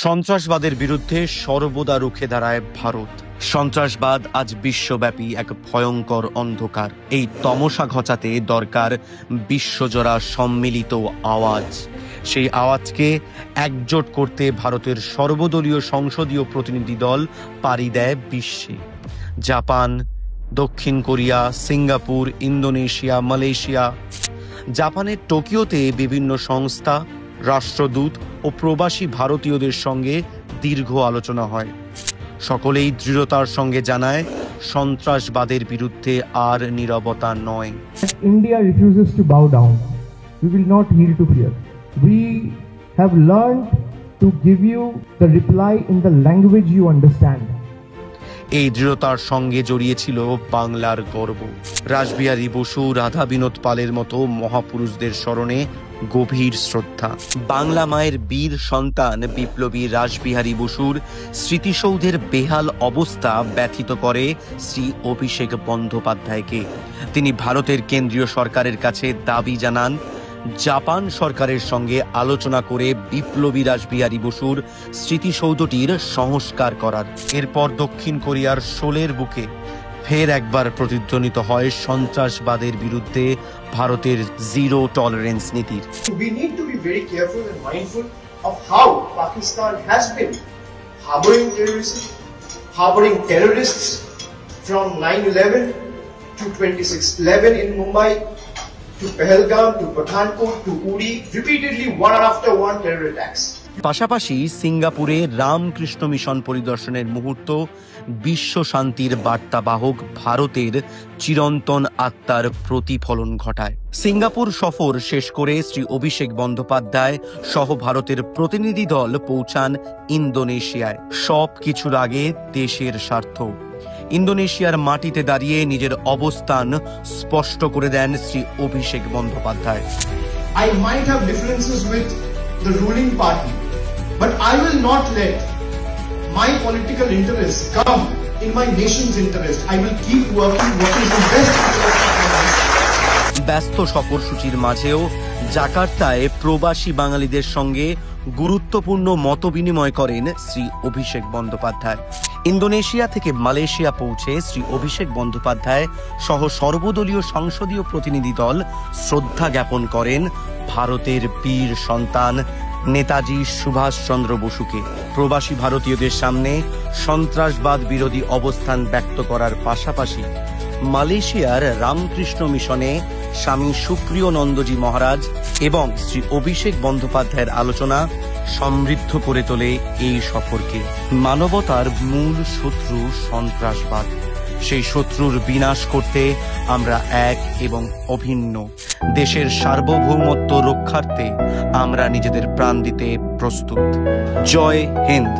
সন্ত্রাসবাদের বিরুদ্ধে সর্বদা রুখে দাঁড়ায় ভারত। সন্ত্রাসবাদ আজ বিশ্বব্যাপী এক ভয়ঙ্কর অন্ধকার। এই তমসা ঘোচাতে দরকার বিশ্বজোড়া সম্মিলিত আওয়াজ। সেই আওয়াজকে একজোট করতে ভারতের সর্বদলীয় সংসদীয় প্রতিনিধি দল পাড়ি দেয় বিশ্বে। জাপান, দক্ষিণ কোরিয়া, সিঙ্গাপুর, ইন্দোনেশিয়া, মালয়েশিয়া। জাপানের টোকিওতে বিভিন্ন সংস্থা, রাষ্ট্রদূত ও প্রবাসী ভারতীয়দের সঙ্গে দীর্ঘ আলোচনা হয়। সকলেই দৃঢ়তার সঙ্গে জানায়, সন্ত্রাসবাদের বিরুদ্ধে আর নীরবতা নয়। India refuses to bow down. We will not yield to fear. We have learned to give you the reply in the language you understand. এই দৃঢ়তার সঙ্গে জড়িয়েছিল বাংলার গর্ব। রাসবিহারী বসু, রাধা বিনোদ পালের মতো মহাপুরুষদের স্মরণে গভীর শ্রদ্ধা। বাংলা মায়ের বীর সন্তান বিপ্লবী রাসবিহারী বসুর স্মৃতিসৌধের বেহাল অবস্থা ব্যথিত করে শ্রী অভিষেক বন্দ্যোপাধ্যায়কে। তিনি ভারতের কেন্দ্রীয় সরকারের কাছে দাবি জানান, জাপান সরকারের সঙ্গে আলোচনা করে বিপ্লবী রাসবিহারী বসুর স্মৃতিসৌধটির সংস্কার করার। এরপর দক্ষিণ কোরিয়ার সোলের বুকে ফের একবার প্রতিধ্বনিত হয় সন্ত্রাসবাদের বিরুদ্ধে ভারতের জিরো টলারেন্স নীতির। We need to be very careful and mindful of how Pakistan has been harboring terrorism, harboring terrorists from 9/11 to 26/11 in Mumbai, to Pahalgam, to Pathankot, to Uri, repeatedly one after one terror attacks. পাশাপাশি সিঙ্গাপুরে Ramakrishna mission পরিদর্শনের মুহূর্ত বিশ্ব শান্তির বার্তাবাহক ভারতের চিরন্তন আত্মার প্রতিফলন ঘটায়। সিঙ্গাপুর সফর শেষ করে শ্রী অভিষেক বন্দ্যোপাধ্যায় সহ ভারতের প্রতিনিধি দল পৌঁছান ইন্দোনেশিয়ায়। সব কিছুর আগে দেশের স্বার্থ। ইন্দোনেশিয়ার মাটিতে দাঁড়িয়ে নিজের অবস্থান স্পষ্ট করে দেন Shri Abhishek Bandyopadhyay. I might have differences with the ruling party, but I will not let my political interests come in my nation's interest. I will keep working what is in best interest of my nation. ব্যস্ত সফরসূচির মাঝেও জাকার্তায় প্রবাসী বাঙালিদের সঙ্গে গুরুত্বপূর্ণ মতবিনিময় করেন Shri Abhishek Bandyopadhyay. Indonesia থেকে Malaysia পৌঁছে শ্রী অভিষেক বন্দ্যোপাধ্যায় সহ সর্বদলীয় সংসদীয় প্রতিনিধি দল শ্রদ্ধা জ্ঞাপন করেন ভারতের বীর সন্তান নেতাজি সুভাষচন্দ্র বসুকে। প্রবাসী ভারতীয়দের সামনে সন্ত্রাসবাদ বিরোধী অবস্থান ব্যক্ত করার পাশাপাশি মালয়েশিয়ার রামকৃষ্ণ মিশনে স্বামী সুপ্রিয় নন্দজি মহারাজ এবং শ্রী অভিষেক বন্দ্যোপাধ্যায়ের আলোচনা সমৃদ্ধ করে তোলে এই সফরকে। মানবতার মূল শত্রু সন্ত্রাসবাদ। সেই শত্রুর বিনাশ করতে আমরা এক এবং অভিন্ন। দেশের সার্বভৌমত্ব রক্ষার্থে আমরা নিজেদের প্রাণ দিতে প্রস্তুত। জয় হিন্দ।